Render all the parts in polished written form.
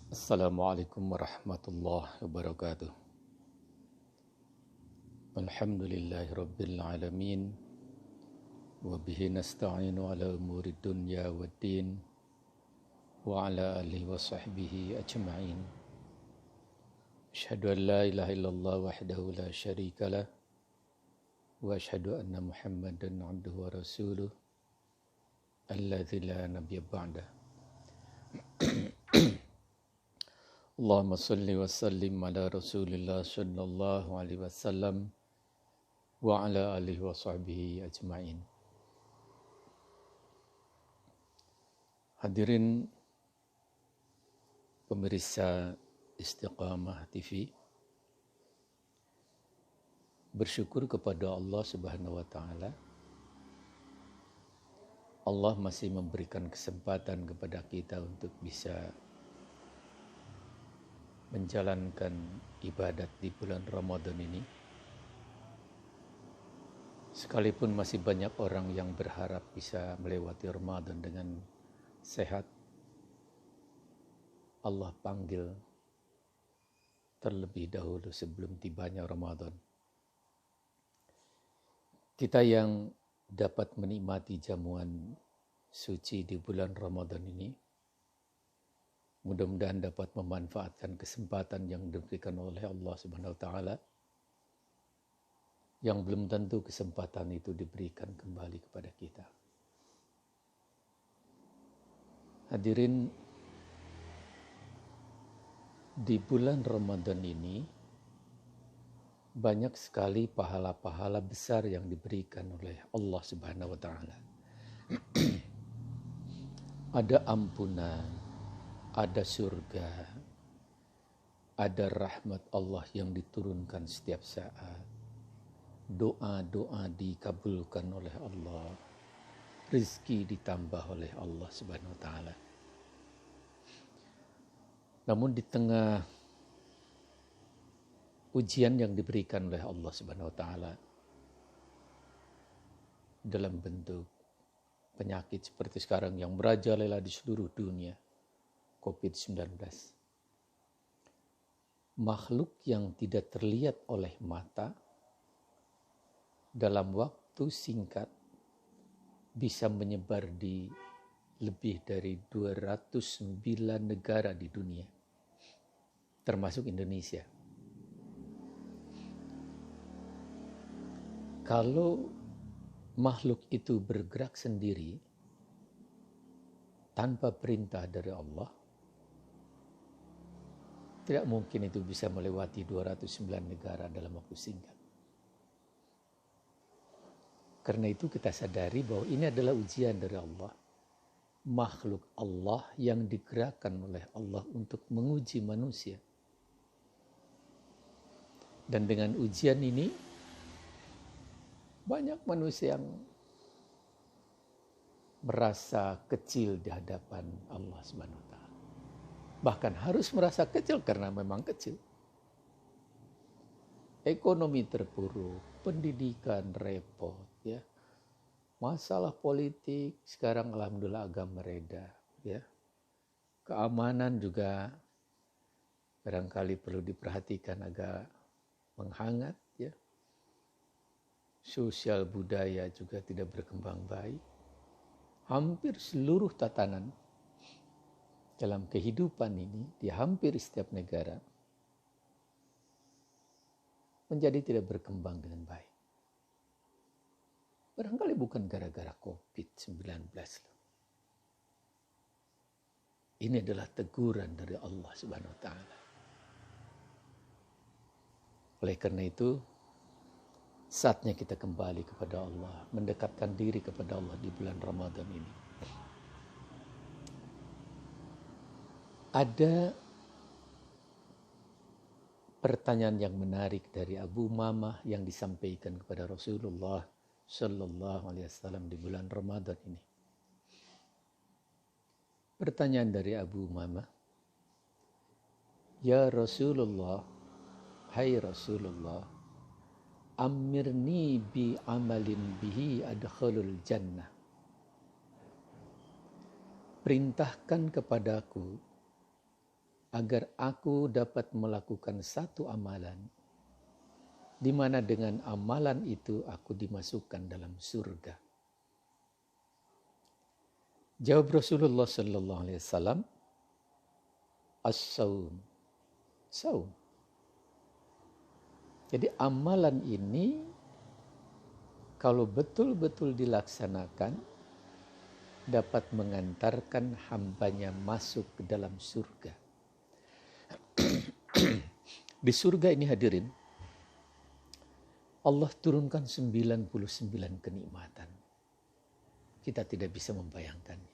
Assalamualaikum warahmatullahi wabarakatuh. Alhamdulillahi rabbil alamin. Wabihi nasta'inu ala umuri dunya waddin. Wa ala alihi wa sahbihi ajma'in. Ashhadu an la ilaha illallah wahdahu la syarika lah. Wa ashhadu anna Muhammadan abduhu wa rasuluh. Alladzi la nabiyya ba'dah. Allahumma salli wa sallim ala Rasulillah sallallahu alaihi wasallam wa ala alihi wa sahbihi ajma'in. Hadirin pemirsa Istiqamah TV, bersyukur kepada Allah Subhanahu wa taala. Allah masih memberikan kesempatan kepada kita untuk bisa menjalankan ibadat di bulan Ramadan ini. Sekalipun masih banyak orang yang berharap bisa melewati Ramadan dengan sehat, Allah panggil terlebih dahulu sebelum tibanya Ramadan. Kita yang dapat menikmati jamuan suci di bulan Ramadan ini, mudah-mudahan dapat memanfaatkan kesempatan yang diberikan oleh Allah Subhanahu wa taala, yang belum tentu kesempatan itu diberikan kembali kepada kita. Hadirin, di bulan Ramadan ini banyak sekali pahala-pahala besar yang diberikan oleh Allah Subhanahu wa taala. Ada ampunan, ada surga, ada rahmat Allah yang diturunkan setiap saat. Doa-doa dikabulkan oleh Allah. Rizki ditambah oleh Allah Subhanahu wa taala. Namun di tengah ujian yang diberikan oleh Allah Subhanahu wa taala dalam bentuk penyakit seperti sekarang yang merajalela di seluruh dunia, COVID-19. Makhluk yang tidak terlihat oleh mata dalam waktu singkat bisa menyebar di lebih dari 209 negara di dunia, termasuk Indonesia. Kalau makhluk itu bergerak sendiri tanpa perintah dari Allah, tidak mungkin itu bisa melewati 209 negara dalam waktu singkat. Karena itu kita sadari bahwa ini adalah ujian dari Allah. Makhluk Allah yang digerakkan oleh Allah untuk menguji manusia. Dan dengan ujian ini, banyak manusia yang merasa kecil di hadapan Allah Subhanahu wa taala. Bahkan harus merasa kecil karena memang kecil. Ekonomi terpuruk, pendidikan repot, ya. Masalah politik sekarang alhamdulillah agak mereda, ya. Keamanan juga barangkali perlu diperhatikan agak menghangat, ya. Sosial budaya juga tidak berkembang baik. Hampir seluruh tatanan dalam kehidupan ini di hampir setiap negara menjadi tidak berkembang dengan baik. Barangkali bukan gara-gara COVID-19. Ini adalah teguran dari Allah Subhanahu wa taala. Oleh karena itu, saatnya kita kembali kepada Allah, mendekatkan diri kepada Allah di bulan Ramadan ini. Ada pertanyaan yang menarik dari Abu Umamah yang disampaikan kepada Rasulullah Sallallahu Alaihi Wasallam di bulan Ramadan ini. Pertanyaan dari Abu Umamah, Ya Rasulullah, hai Rasulullah, amirni bi amalin bihi adkhulul jannah. Perintahkan kepadaku agar aku dapat melakukan satu amalan, di mana dengan amalan itu aku dimasukkan dalam surga. Jawab Rasulullah sallallahu alaihi wasallam, as-saum. Saum. Jadi amalan ini kalau betul-betul dilaksanakan dapat mengantarkan hambanya masuk ke dalam surga. Di surga ini hadirin, Allah turunkan 99 kenikmatan. Kita tidak bisa membayangkannya.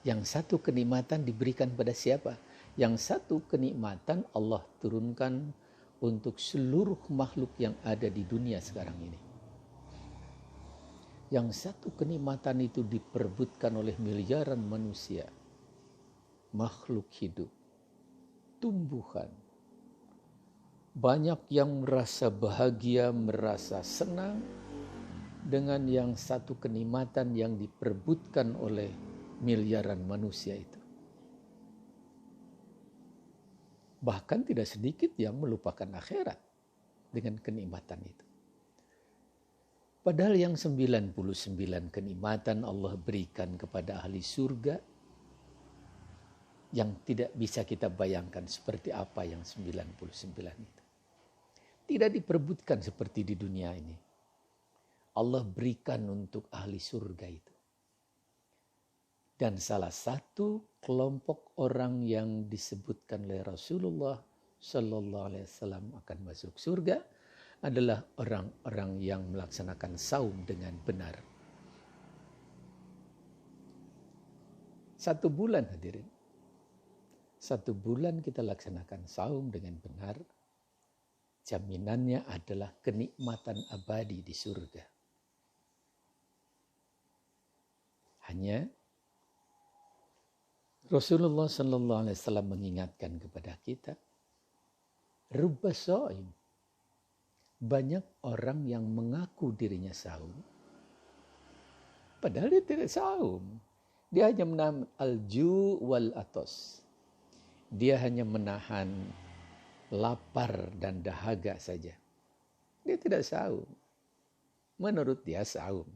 Yang satu kenikmatan diberikan pada siapa? Yang satu kenikmatan Allah turunkan untuk seluruh makhluk yang ada di dunia sekarang ini. Yang satu kenikmatan itu diperebutkan oleh miliaran manusia, makhluk hidup, tumbuhan. Banyak yang merasa bahagia, merasa senang dengan yang satu kenikmatan yang diperebutkan oleh miliaran manusia itu. Bahkan tidak sedikit yang melupakan akhirat dengan kenikmatan itu. Padahal yang 99 kenikmatan Allah berikan kepada ahli surga yang tidak bisa kita bayangkan seperti apa yang 99 itu. Tidak diperebutkan seperti di dunia ini. Allah berikan untuk ahli surga itu. Dan salah satu kelompok orang yang disebutkan oleh Rasulullah Sallallahu Alaihi Wasallam akan masuk surga adalah orang-orang yang melaksanakan saum dengan benar. 1 bulan hadirin. 1 bulan kita laksanakan saum dengan benar. Jaminannya adalah kenikmatan abadi di surga. Hanya Rasulullah Sallallahu Alaihi Wasallam mengingatkan kepada kita, rubba shaim. Banyak orang yang mengaku dirinya saum, padahal dia tidak saum. Dia hanya menahan al-ju' wal atos. Dia hanya menahan lapar dan dahaga saja. Dia tidak saum. Menurut dia saum.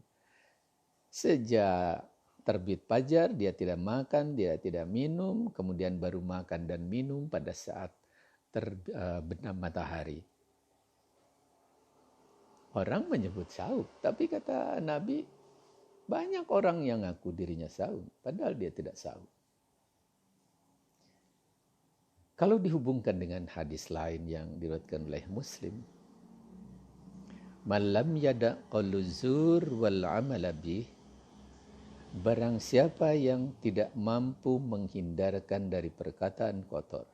Sejak terbit fajar dia tidak makan, dia tidak minum, kemudian baru makan dan minum pada saat terbenam matahari. Orang menyebut saum, tapi kata Nabi, banyak orang yang ngaku dirinya saum, padahal dia tidak saum. Kalau dihubungkan dengan hadis lain yang diriwayatkan oleh Muslim, "Man lam yada' qauluz zur wal 'amala bih", barang siapa yang tidak mampu menghindarkan dari perkataan kotor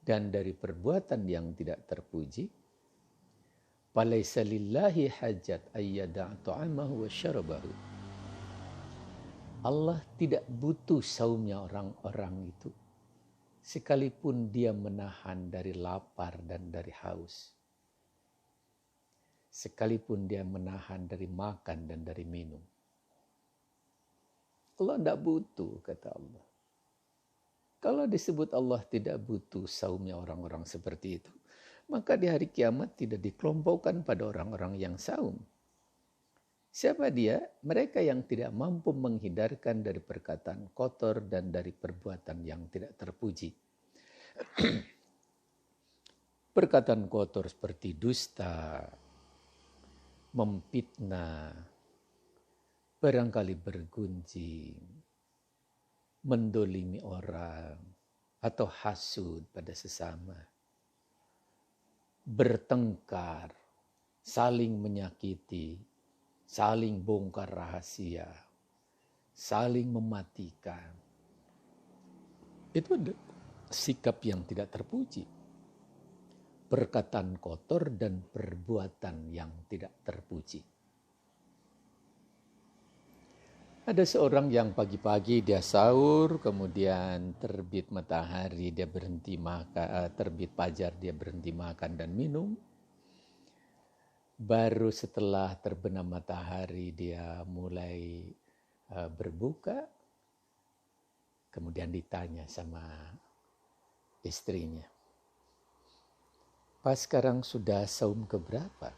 dan dari perbuatan yang tidak terpuji, "Falaisa lillahi hajat ayyada' ta'amahu wa syarabahu". Allah tidak butuh saumnya orang-orang itu, sekalipun dia menahan dari lapar dan dari haus. Sekalipun dia menahan dari makan dan dari minum. Allah tidak butuh, kata Allah. Kalau disebut Allah tidak butuh saumnya orang-orang seperti itu, maka di hari kiamat tidak dikelompokkan pada orang-orang yang saum. Siapa dia? Mereka yang tidak mampu menghindarkan dari perkataan kotor dan dari perbuatan yang tidak terpuji. Perkataan kotor seperti dusta, memfitnah, barangkali bergunjing, mendolimi orang, atau hasud pada sesama, bertengkar, saling menyakiti, saling bongkar rahasia, saling mematikan. Itu ada sikap yang tidak terpuji. Perkataan kotor dan perbuatan yang tidak terpuji. Ada seorang yang pagi-pagi dia sahur, kemudian terbit matahari dia berhenti makan, terbit fajar dia berhenti makan dan minum. Baru setelah terbenam matahari dia mulai berbuka. Kemudian ditanya sama istrinya, "Pas sekarang sudah saum keberapa?"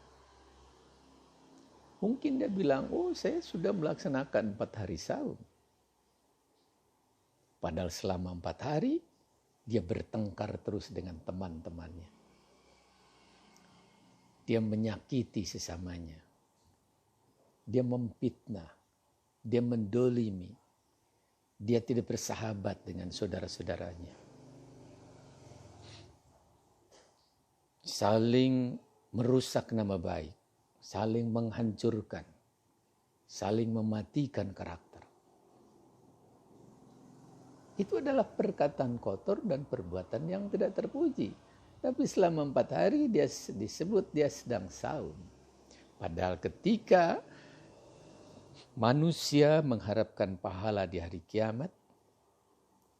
Mungkin dia bilang, "Oh, saya sudah melaksanakan 4 hari saum." Padahal selama 4 hari, dia bertengkar terus dengan teman-temannya. Dia menyakiti sesamanya. Dia memfitnah. Dia mendolimi. Dia tidak bersahabat dengan saudara-saudaranya. Saling merusak nama baik. Saling menghancurkan. Saling mematikan karakter. Itu adalah perkataan kotor dan perbuatan yang tidak terpuji. Tapi selama 4 hari dia disebut dia sedang saum. Padahal ketika manusia mengharapkan pahala di hari kiamat,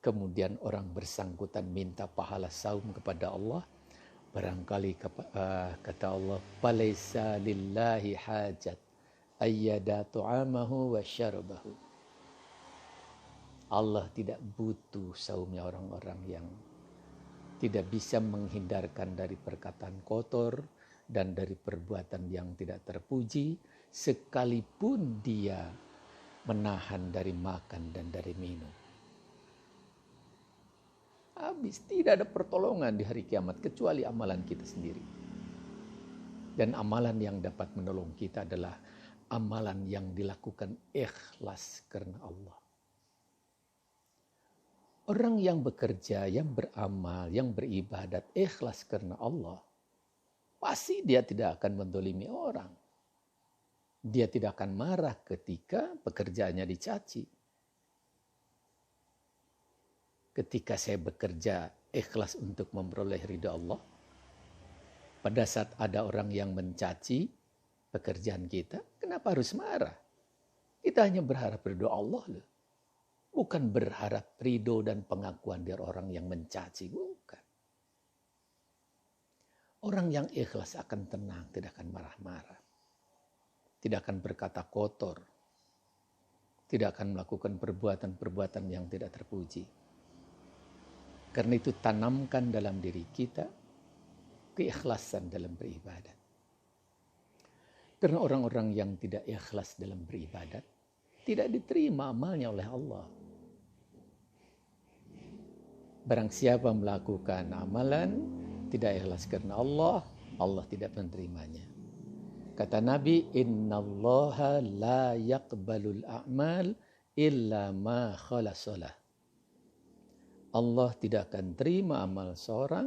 kemudian orang bersangkutan minta pahala saum kepada Allah, barangkali kata Allah, "Falaisa lillahi hajat ayyada tu'amahu wa syarabahu." Allah tidak butuh saumnya orang-orang yang tidak bisa menghindarkan dari perkataan kotor dan dari perbuatan yang tidak terpuji, sekalipun dia menahan dari makan dan dari minum. Habis, tidak ada pertolongan di hari kiamat kecuali amalan kita sendiri. Dan amalan yang dapat menolong kita adalah amalan yang dilakukan ikhlas karena Allah. Orang yang bekerja, yang beramal, yang beribadat ikhlas karena Allah, pasti dia tidak akan mendolimi orang. Dia tidak akan marah ketika pekerjaannya dicaci. Ketika saya bekerja ikhlas untuk memperoleh ridha Allah, pada saat ada orang yang mencaci pekerjaan kita, kenapa harus marah? Kita hanya berharap ridha Allah loh. Bukan berharap ridho dan pengakuan dari orang yang mencaci, bukan. Orang yang ikhlas akan tenang, tidak akan marah-marah. Tidak akan berkata kotor. Tidak akan melakukan perbuatan-perbuatan yang tidak terpuji. Karena itu tanamkan dalam diri kita keikhlasan dalam beribadat. Karena orang-orang yang tidak ikhlas dalam beribadat, tidak diterima amalnya oleh Allah. Barang siapa melakukan amalan tidak ikhlas karena Allah, Allah tidak menerimanya. Kata Nabi, "Innallaha la yaqbalul a'mal illa ma khalasalah." Allah tidak akan terima amal seorang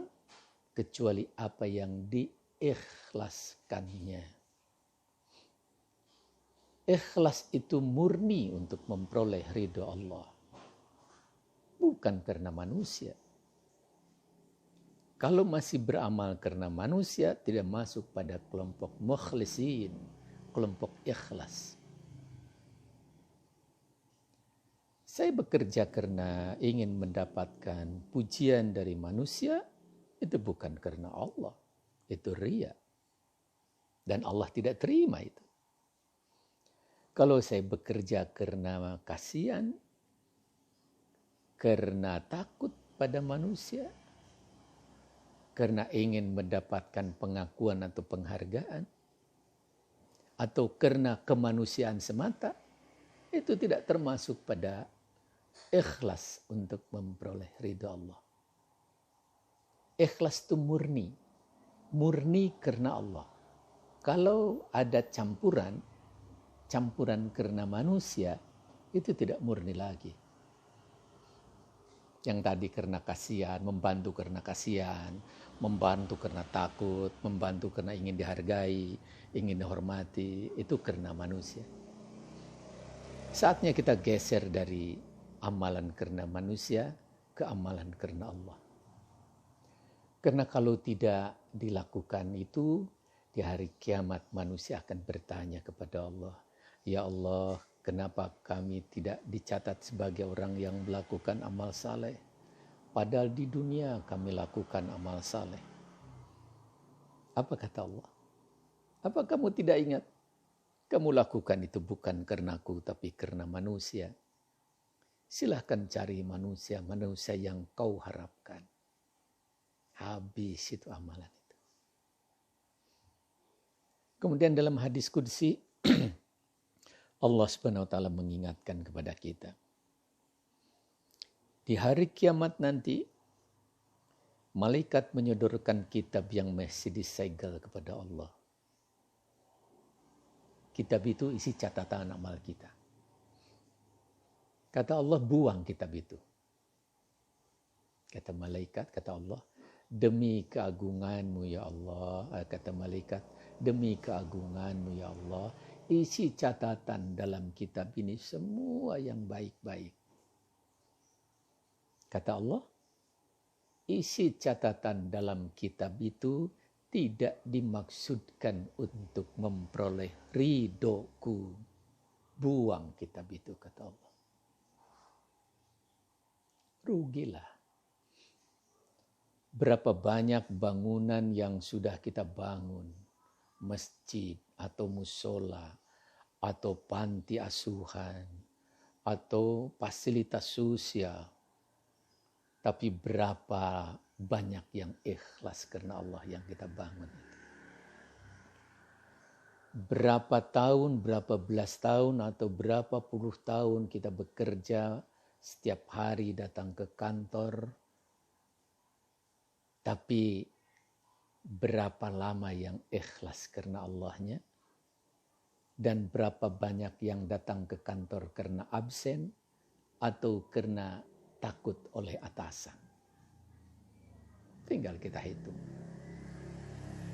kecuali apa yang diikhlaskannya. Ikhlas itu murni untuk memperoleh ridha Allah. Bukan karena manusia. Kalau masih beramal karena manusia, tidak masuk pada kelompok mukhlisin, kelompok ikhlas. Saya bekerja karena ingin mendapatkan pujian dari manusia, itu bukan karena Allah. Itu riya. Dan Allah tidak terima itu. Kalau saya bekerja karena kasihan, karena takut pada manusia, karena ingin mendapatkan pengakuan atau penghargaan, atau karena kemanusiaan semata, itu tidak termasuk pada ikhlas untuk memperoleh ridha Allah. Ikhlas itu murni. Murni karena Allah. Kalau ada campuran karena manusia, itu tidak murni lagi. Yang tadi karena kasihan, membantu karena kasihan, membantu karena takut, membantu karena ingin dihargai, ingin dihormati, itu karena manusia. Saatnya kita geser dari amalan karena manusia ke amalan karena Allah. Karena kalau tidak dilakukan itu, di hari kiamat manusia akan bertanya kepada Allah, "Ya Allah, kenapa kami tidak dicatat sebagai orang yang melakukan amal saleh? Padahal di dunia kami lakukan amal saleh." Apa kata Allah? Apa kamu tidak ingat? Kamu lakukan itu bukan karena aku, tapi karena manusia. silahkan cari manusia yang kau harapkan. Habis itu amalan itu. Kemudian dalam hadis qudsi, Allah Subhanahu wa taala mengingatkan kepada kita. Di hari kiamat nanti, malaikat menyodorkan kitab yang masih disegel kepada Allah. Kitab itu isi catatan amal kita. Kata Allah, buang kitab itu. Kata malaikat, kata Allah, demi keagunganmu ya Allah. Kata malaikat, demi keagunganmu ya Allah, isi catatan dalam kitab ini semua yang baik-baik. Kata Allah, isi catatan dalam kitab itu tidak dimaksudkan untuk memperoleh ridhoku. Buang kitab itu, kata Allah. Rugilah. Berapa banyak bangunan yang sudah kita bangun, masjid atau musola, atau panti asuhan, atau fasilitas sosial. Tapi berapa banyak yang ikhlas karena Allah yang kita bangun itu. Berapa tahun, berapa belas tahun atau berapa puluh tahun kita bekerja, setiap hari datang ke kantor. Tapi berapa lama yang ikhlas karena Allahnya. Dan berapa banyak yang datang ke kantor karena absen atau karena takut oleh atasan. Tinggal kita hitung.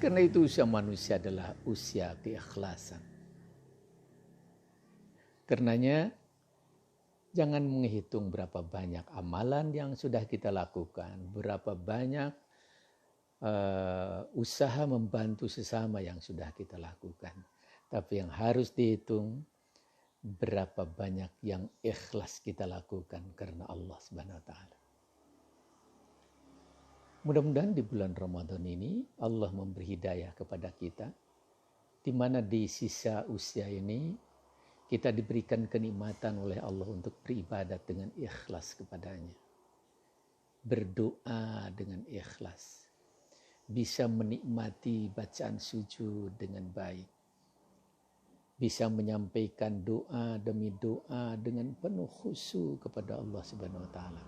Karena itu usia manusia adalah usia keikhlasan. Karenanya jangan menghitung berapa banyak amalan yang sudah kita lakukan, berapa banyak usaha membantu sesama yang sudah kita lakukan. Tapi yang harus dihitung, berapa banyak yang ikhlas kita lakukan karena Allah Subhanahu wa taala. Mudah-mudahan di bulan Ramadan ini Allah memberi hidayah kepada kita, di mana di sisa usia ini kita diberikan kenikmatan oleh Allah untuk beribadat dengan ikhlas kepadanya. Berdoa dengan ikhlas. Bisa menikmati bacaan sujud dengan baik. Bisa menyampaikan doa demi doa dengan penuh khusyuk kepada Allah Subhanahu wa taala.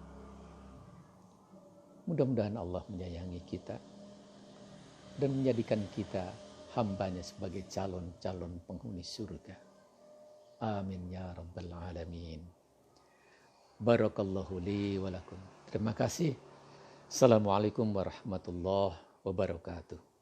Mudah-mudahan Allah menyayangi kita dan menjadikan kita hambanya sebagai calon-calon penghuni surga. Amin ya rabbal alamin. Barakallahu li wa lakum. Terima kasih. Assalamualaikum warahmatullahi wabarakatuh.